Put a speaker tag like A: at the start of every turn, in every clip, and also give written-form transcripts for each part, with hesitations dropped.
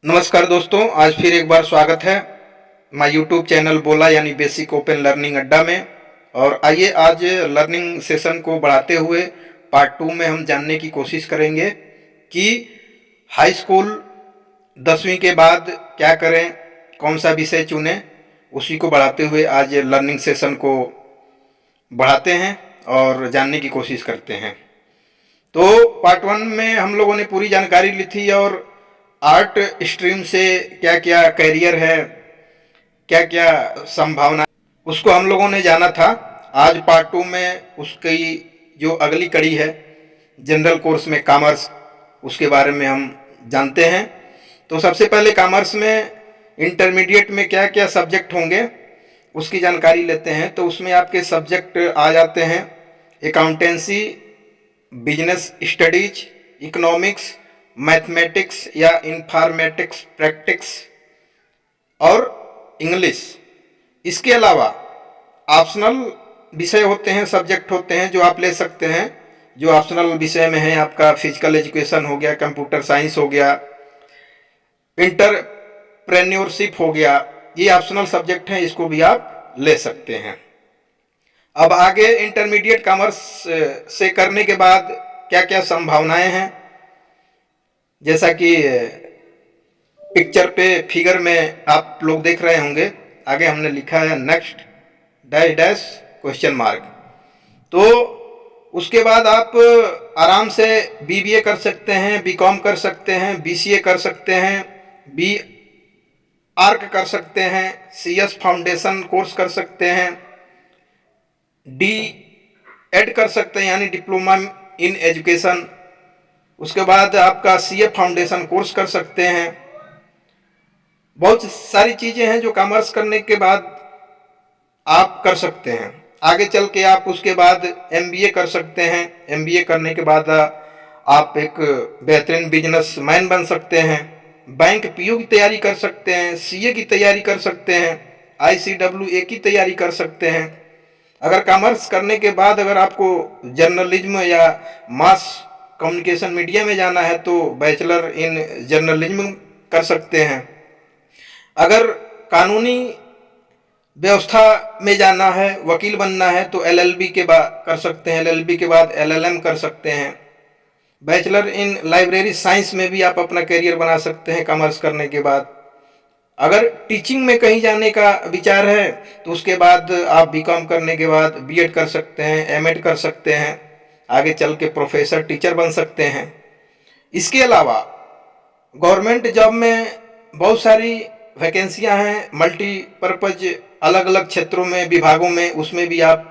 A: नमस्कार दोस्तों, आज फिर एक बार स्वागत है माय यूट्यूब चैनल बोला यानी बेसिक ओपन लर्निंग अड्डा में। और आइए आज लर्निंग सेशन को बढ़ाते हुए पार्ट 2 में हम जानने की कोशिश करेंगे कि हाई स्कूल 10वीं के बाद क्या करें, कौन सा विषय चुनें। उसी को बढ़ाते हुए आज लर्निंग सेशन को बढ़ाते हैं और जानने की कोशिश करते हैं। तो पार्ट 1 में हम लोगों ने पूरी जानकारी ली थी और आर्ट स्ट्रीम से क्या क्या कैरियर है, क्या क्या संभावना, उसको हम लोगों ने जाना था। आज पार्ट 2 में उसकी जो अगली कड़ी है जनरल कोर्स में कॉमर्स, उसके बारे में हम जानते हैं। तो सबसे पहले कॉमर्स में इंटरमीडिएट में क्या क्या सब्जेक्ट होंगे उसकी जानकारी लेते हैं। तो उसमें आपके सब्जेक्ट आ जाते हैं accountancy, business studies, economics, mathematics या इंफॉर्मेटिक्स प्रैक्टिक्स और इंग्लिश। इसके अलावा ऑप्शनल विषय होते हैं, सब्जेक्ट होते हैं जो आप ले सकते हैं। जो ऑप्शनल विषय में है आपका फिजिकल एजुकेशन हो गया, कंप्यूटर साइंस हो गया, एंटरप्रेन्योरशिप हो गया, ये ऑप्शनल सब्जेक्ट हैं, इसको भी आप ले सकते हैं। अब आगे इंटरमीडिएट कॉमर्स से करने के बाद क्या क्या संभावनाएं हैं, जैसा कि पिक्चर पे फिगर में आप लोग देख रहे होंगे, आगे हमने लिखा है next dash dash question mark. तो उसके बाद आप आराम से बीबीए कर सकते हैं, बीकॉम कर सकते हैं, बीसीए कर सकते हैं, बी आर्क कर सकते हैं, सीएस फाउंडेशन कोर्स कर सकते हैं, डी एड कर सकते हैं यानी डिप्लोमा इन एजुकेशन। उसके बाद आपका सीए फाउंडेशन कोर्स कर सकते हैं। बहुत सारी चीज़ें हैं जो कॉमर्स करने के बाद आप कर सकते हैं। आगे चल के आप उसके बाद एमबीए कर सकते हैं। एमबीए करने के बाद आप एक बेहतरीन बिजनेसमैन बन सकते हैं, बैंक पीओ की तैयारी कर सकते हैं, सीए की तैयारी कर सकते हैं, आईसीडब्ल्यूए की तैयारी कर सकते हैं। अगर कॉमर्स करने के बाद अगर आपको जर्नलिज्म या मास कम्युनिकेशन मीडिया में जाना है तो बैचलर इन जर्नलिज्म कर सकते हैं। अगर कानूनी व्यवस्था में जाना है, वकील बनना है तो एलएलबी के बाद कर सकते हैं, एलएलबी के बाद एलएलएम कर सकते हैं। बैचलर इन लाइब्रेरी साइंस में भी आप अपना करियर बना सकते हैं कॉमर्स करने के बाद। अगर टीचिंग में कहीं जाने का विचार है तो उसके बाद आप बीकॉम करने के बाद बीएड कर सकते हैं, एमएड कर सकते हैं, आगे चल के प्रोफेसर टीचर बन सकते हैं। इसके अलावा गवर्नमेंट जॉब में बहुत सारी वैकेंसियां हैं, मल्टीपर्पज अलग अलग क्षेत्रों में, विभागों में, उसमें भी आप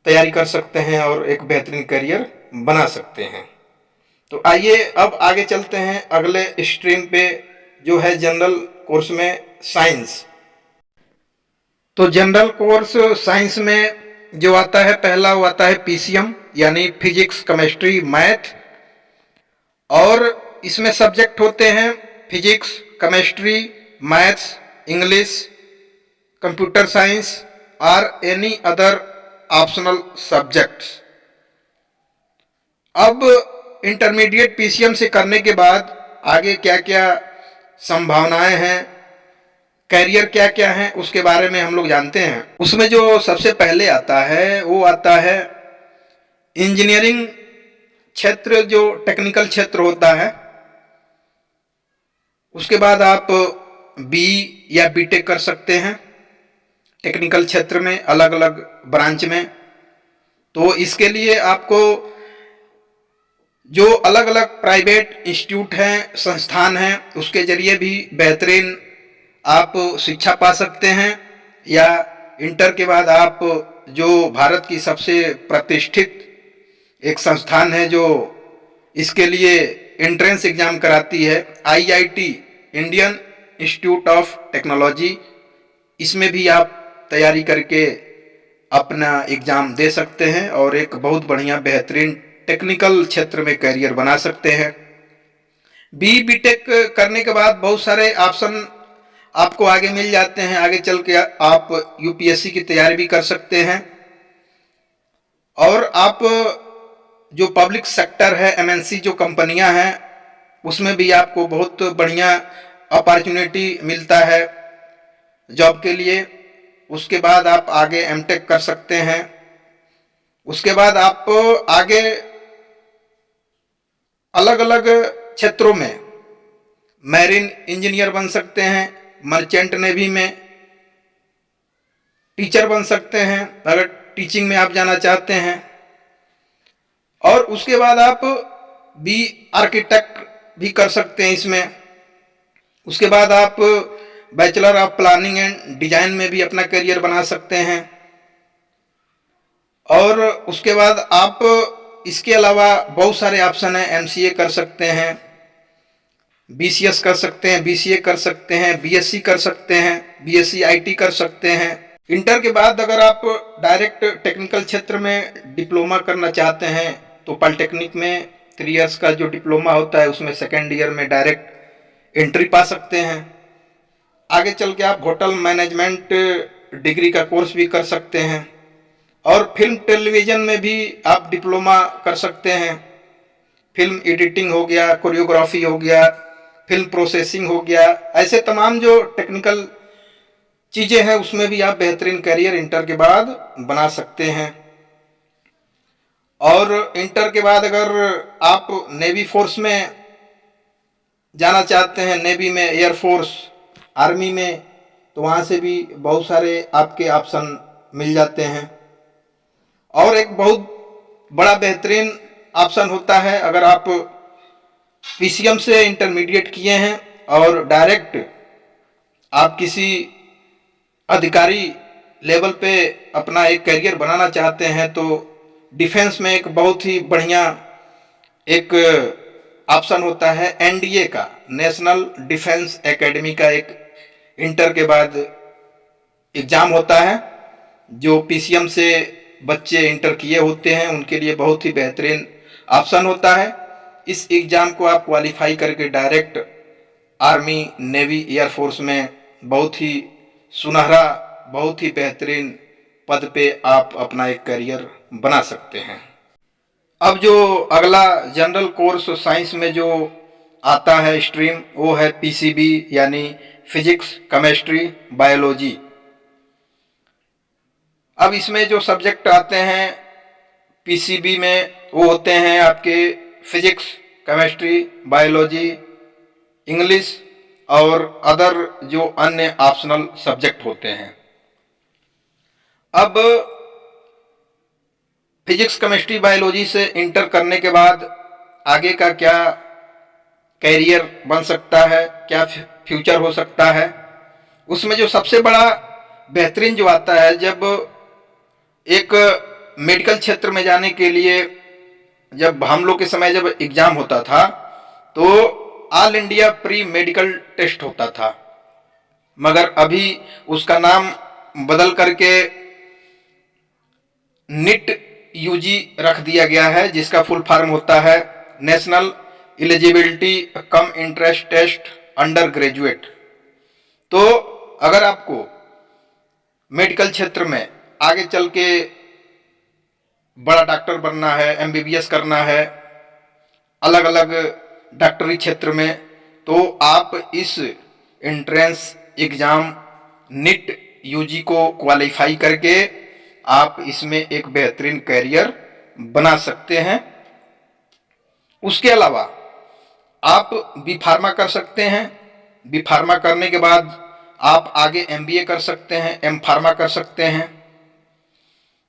A: तैयारी कर सकते हैं और एक बेहतरीन करियर बना सकते हैं। तो आइए अब आगे चलते हैं अगले स्ट्रीम पे जो है जनरल कोर्स में साइंस। तो जनरल कोर्स साइंस में जो आता है पहला वो आता है पीसीएम यानी फिजिक्स केमिस्ट्री मैथ। और इसमें सब्जेक्ट होते हैं physics, chemistry, maths, English, computer science और एनी अदर ऑप्शनल सब्जेक्ट्स। अब इंटरमीडिएट पीसीएम से करने के बाद आगे क्या क्या संभावनाएं हैं, कैरियर क्या क्या हैं, उसके बारे में हम लोग जानते हैं। उसमें जो सबसे पहले आता है वो आता है इंजीनियरिंग क्षेत्र, जो टेक्निकल क्षेत्र होता है। उसके बाद आप बी या बीटेक कर सकते हैं टेक्निकल क्षेत्र में, अलग अलग ब्रांच में। तो इसके लिए आपको जो अलग अलग प्राइवेट इंस्टीट्यूट हैं, संस्थान हैं, उसके जरिए भी बेहतरीन आप शिक्षा पा सकते हैं। या इंटर के बाद आप जो भारत की सबसे प्रतिष्ठित एक संस्थान है जो इसके लिए एंट्रेंस एग्जाम कराती है, IIT Indian institute of technology, इसमें भी आप तैयारी करके अपना एग्ज़ाम दे सकते हैं और एक बहुत बढ़िया बेहतरीन टेक्निकल क्षेत्र में करियर बना सकते हैं। बीटेक करने के बाद बहुत सारे ऑप्शन आपको आगे मिल जाते हैं। आगे चल के आप यूपीएससी की तैयारी भी कर सकते हैं और आप जो पब्लिक सेक्टर है, एमएनसी जो कंपनियां हैं, उसमें भी आपको बहुत बढ़िया अपॉर्चुनिटी मिलता है जॉब के लिए। उसके बाद आप आगे एमटेक कर सकते हैं। उसके बाद आप आगे अलग अलग क्षेत्रों में मैरीन इंजीनियर बन सकते हैं, मर्चेंट नेवी में टीचर बन सकते हैं अगर टीचिंग में आप जाना चाहते हैं। और उसके बाद आप बी आर्किटेक्ट भी कर सकते हैं इसमें। उसके बाद आप bachelor of planning and design में भी अपना करियर बना सकते हैं। और उसके बाद आप इसके अलावा बहुत सारे ऑप्शन हैं, एमसीए कर सकते हैं, बीसीएस कर सकते हैं, बीसीए कर सकते हैं, बीएससी कर सकते हैं, बीएससी आईटी कर सकते हैं। इंटर के बाद अगर आप डायरेक्ट टेक्निकल क्षेत्र में डिप्लोमा करना चाहते हैं तो पॉलिटेक्निक में 3 इयर्स का जो डिप्लोमा होता है उसमें सेकेंड ईयर में डायरेक्ट एंट्री पा सकते हैं। आगे चल के आप होटल मैनेजमेंट डिग्री का कोर्स भी कर सकते हैं। और फिल्म टेलीविज़न में भी आप डिप्लोमा कर सकते हैं। फिल्म एडिटिंग हो गया, कोरियोग्राफी हो गया, फिल्म प्रोसेसिंग हो गया, ऐसे तमाम जो टेक्निकल चीज़ें हैं उसमें भी आप बेहतरीन करियर इंटर के बाद बना सकते हैं। और इंटर के बाद अगर आप नेवी फोर्स में जाना चाहते हैं, नेवी में, एयरफोर्स, आर्मी में, तो वहाँ से भी बहुत सारे आपके ऑप्शन मिल जाते हैं। और एक बहुत बड़ा बेहतरीन ऑप्शन होता है अगर आप पीसीएम से इंटरमीडिएट किए हैं और डायरेक्ट आप किसी अधिकारी लेवल पे अपना एक करियर बनाना चाहते हैं तो डिफेंस में एक बहुत ही बढ़िया एक ऑप्शन होता है एनडीए का, नेशनल डिफेंस एकेडमी का एक इंटर के बाद एग्ज़ाम होता है जो पीसीएम से बच्चे इंटर किए होते हैं उनके लिए बहुत ही बेहतरीन ऑप्शन होता है। इस एग्ज़ाम को आप क्वालिफाई करके डायरेक्ट आर्मी, नेवी, एयरफोर्स में बहुत ही सुनहरा, बहुत ही बेहतरीन पद पे आप अपना एक करियर बना सकते हैं। अब जो अगला जनरल कोर्स साइंस में जो आता है स्ट्रीम, वो है पीसीबी यानी फिजिक्स, केमिस्ट्री, बायोलॉजी। अब इसमें जो सब्जेक्ट आते हैं पीसीबी में वो होते हैं आपके फिजिक्स, केमिस्ट्री, बायोलॉजी, इंग्लिश और अदर जो अन्य ऑप्शनल सब्जेक्ट होते हैं। अब फिजिक्स, केमिस्ट्री, बायोलॉजी से इंटर करने के बाद आगे का क्या कैरियर बन सकता है, क्या फ्यूचर हो सकता है, उसमें जो सबसे बड़ा बेहतरीन जो आता है, जब एक मेडिकल क्षेत्र में जाने के लिए जब हम लोग के समय जब एग्जाम होता था तो all India pre medical test होता था, मगर अभी उसका नाम बदल करके नीट यूजी रख दिया गया है, जिसका फुल फॉर्म होता है national eligibility cum interest test under graduate. तो अगर आपको मेडिकल क्षेत्र में आगे चल के बड़ा डॉक्टर बनना है, एमबीबीएस करना है अलग अलग डॉक्टरी क्षेत्र में, तो आप इस एंट्रेंस एग्ज़ाम नीट यूजी को क्वालिफाई करके आप इसमें एक बेहतरीन कैरियर बना सकते हैं। उसके अलावा आप बी फार्मा कर सकते हैं। बी फार्मा करने के बाद आप आगे एमबीए कर सकते हैं, एम फार्मा कर सकते हैं।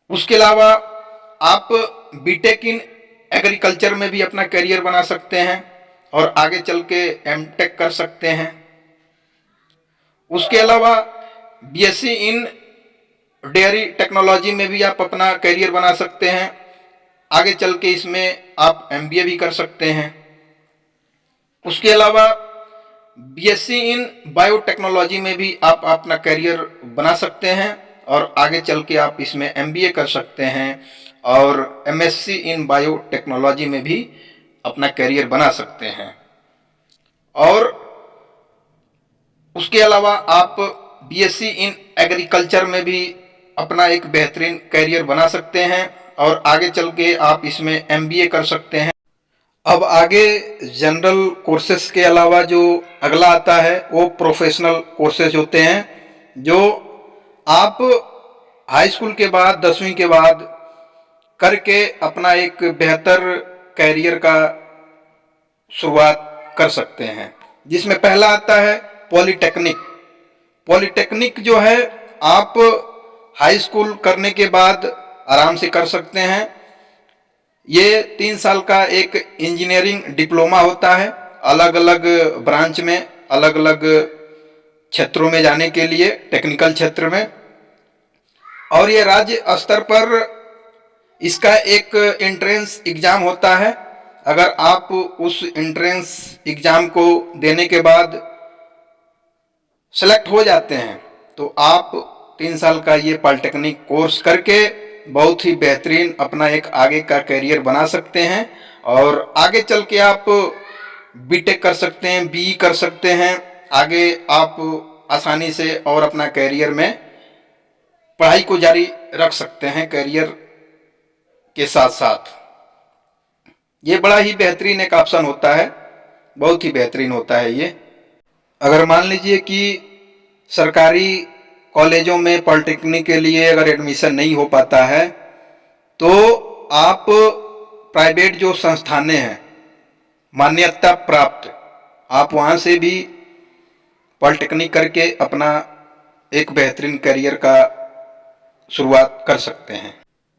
A: उसके अलावा आप बीटेक इन एग्रीकल्चर में भी अपना करियर बना सकते हैं और आगे चल के एमटेक कर सकते हैं। उसके अलावा बीएससी इन डेयरी टेक्नोलॉजी में भी आप अपना करियर बना सकते हैं। आगे चल के इसमें आप एमबीए भी कर सकते हैं। उसके अलावा बीएससी इन बायोटेक्नोलॉजी में भी आप अपना करियर बना सकते हैं और आगे चल के आप इसमें एमबीए कर सकते हैं और एमएससी इन बायोटेक्नोलॉजी में भी अपना करियर बना सकते हैं। और उसके अलावा आप बीएससी इन एग्रीकल्चर में भी अपना एक बेहतरीन करियर बना सकते हैं और आगे चल के आप इसमें एमबीए कर सकते हैं। अब आगे जनरल कोर्सेज के अलावा जो अगला आता है वो प्रोफेशनल कोर्सेज होते हैं, जो आप हाई स्कूल के बाद 10वीं के बाद करके अपना एक बेहतर कैरियर का शुरुआत कर सकते हैं। जिसमें पहला आता है पॉलिटेक्निक। पॉलिटेक्निक जो है आप हाई स्कूल करने के बाद आराम से कर सकते हैं। ये 3 साल का एक इंजीनियरिंग डिप्लोमा होता है, अलग अलग ब्रांच में, अलग अलग क्षेत्रों में जाने के लिए, टेक्निकल क्षेत्र में। और ये राज्य स्तर पर इसका एक एंट्रेंस एग्जाम होता है। अगर आप उस एंट्रेंस एग्जाम को देने के बाद सेलेक्ट हो जाते हैं तो आप 3 साल का ये पॉलिटेक्निक कोर्स करके बहुत ही बेहतरीन अपना एक आगे का करियर बना सकते हैं। और आगे चल के आप बीटेक कर सकते हैं, बीई कर सकते हैं। आगे आप आसानी से और अपना करियर में पढ़ाई को जारी रख सकते हैं करियर के साथ साथ। ये बड़ा ही बेहतरीन एक ऑप्शन होता है, बहुत ही बेहतरीन होता है ये। अगर मान लीजिए कि सरकारी कॉलेजों में पॉलिटेक्निक के लिए अगर एडमिशन नहीं हो पाता है तो आप प्राइवेट जो संस्थानें हैं मान्यता प्राप्त, आप वहाँ से भी पॉलिटेक्निक करके अपना एक बेहतरीन करियर का शुरुआत कर सकते हैं।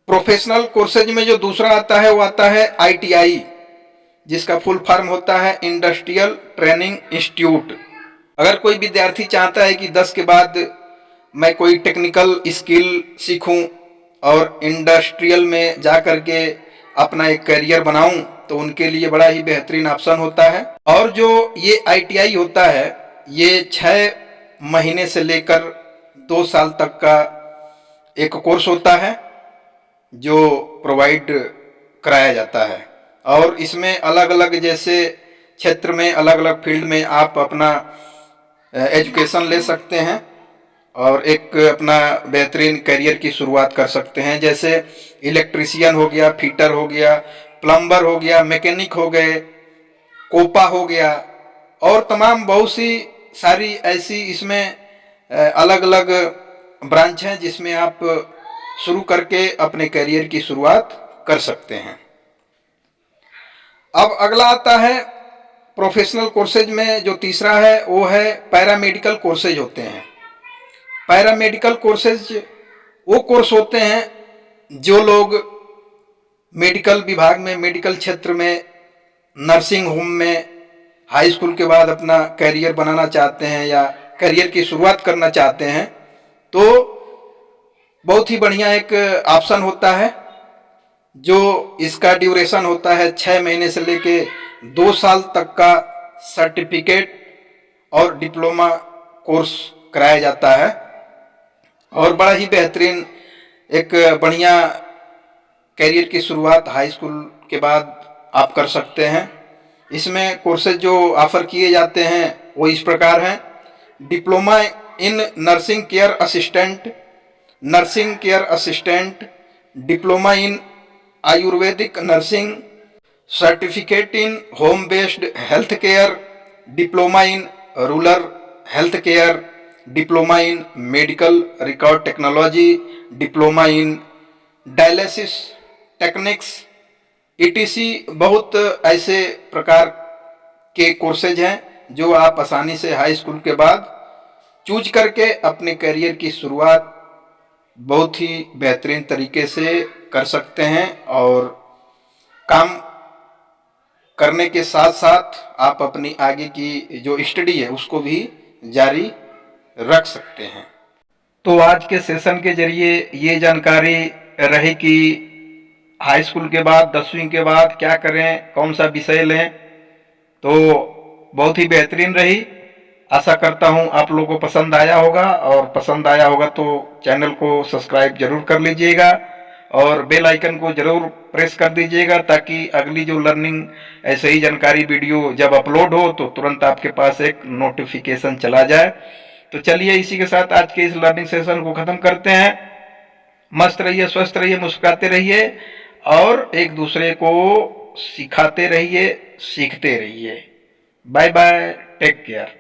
A: प्रोफेशनल कोर्सेज में जो दूसरा आता है वो आता है आईटीआई, जिसका फुल फॉर्म होता है इंडस्ट्रियल ट्रेनिंग इंस्टीट्यूट। अगर कोई विद्यार्थी चाहता है कि 10 के बाद मैं कोई टेक्निकल स्किल सीखूं और इंडस्ट्रियल में जा कर के अपना एक करियर बनाऊं, तो उनके लिए बड़ा ही बेहतरीन ऑप्शन होता है। और जो ये आईटीआई होता है ये 6 महीने से लेकर 2 साल तक का एक कोर्स होता है जो प्रोवाइड कराया जाता है। और इसमें अलग अलग जैसे क्षेत्र में, अलग अलग फील्ड में आप अपना एजुकेशन ले सकते हैं और एक अपना बेहतरीन करियर की शुरुआत कर सकते हैं। जैसे इलेक्ट्रीशियन हो गया, फिटर हो गया, प्लम्बर हो गया, मैकेनिक हो गए, कोपा हो गया, और तमाम बहुत सी सारी ऐसी इसमें अलग अलग ब्रांच हैं जिसमें आप शुरू करके अपने करियर की शुरुआत कर सकते हैं। अब अगला आता है प्रोफेशनल कोर्सेज में जो तीसरा है वो है पैरामेडिकल कोर्सेज होते हैं। पैरामेडिकल कोर्सेज वो कोर्स होते हैं जो लोग मेडिकल विभाग में, मेडिकल क्षेत्र में, नर्सिंग होम में हाई स्कूल के बाद अपना करियर बनाना चाहते हैं या करियर की शुरुआत करना चाहते हैं, तो बहुत ही बढ़िया एक ऑप्शन होता है। जो इसका ड्यूरेशन होता है 6 महीने से लेके 2 साल तक का सर्टिफिकेट और डिप्लोमा कोर्स कराया जाता है। और बड़ा ही बेहतरीन एक बढ़िया करियर की शुरुआत हाई स्कूल के बाद आप कर सकते हैं। इसमें कोर्सेज जो ऑफर किए जाते हैं वो इस प्रकार हैं: diploma in nursing care assistant, nursing care assistant, diploma in Ayurvedic nursing, certificate in home based health care, diploma in rural health care, diploma in medical record technology, diploma in dialysis techniques, etc. बहुत ऐसे प्रकार के courses हैं जो आप आसानी से high school के बाद चूज करके अपने करियर की शुरुआत बहुत ही बेहतरीन तरीके से कर सकते हैं। और काम करने के साथ साथ आप अपनी आगे की जो स्टडी है उसको भी जारी रख सकते हैं। तो आज के सेशन के जरिए ये जानकारी रही कि हाई स्कूल के बाद 10वीं के बाद क्या करें, कौन सा विषय लें, तो बहुत ही बेहतरीन रही। आशा करता हूं आप लोगों को पसंद आया होगा, और पसंद आया होगा तो चैनल को सब्सक्राइब जरूर कर लीजिएगा और बेल आइकन को जरूर प्रेस कर दीजिएगा ताकि अगली जो लर्निंग ऐसे ही जानकारी वीडियो जब अपलोड हो तो तुरंत आपके पास एक नोटिफिकेशन चला जाए। तो चलिए इसी के साथ आज के इस लर्निंग सेशन को ख़त्म करते हैं। मस्त रहिए, स्वस्थ रहिए, मुस्कुराते रहिए और एक दूसरे को सिखाते रहिए, सीखते रहिए। Bye bye, take care.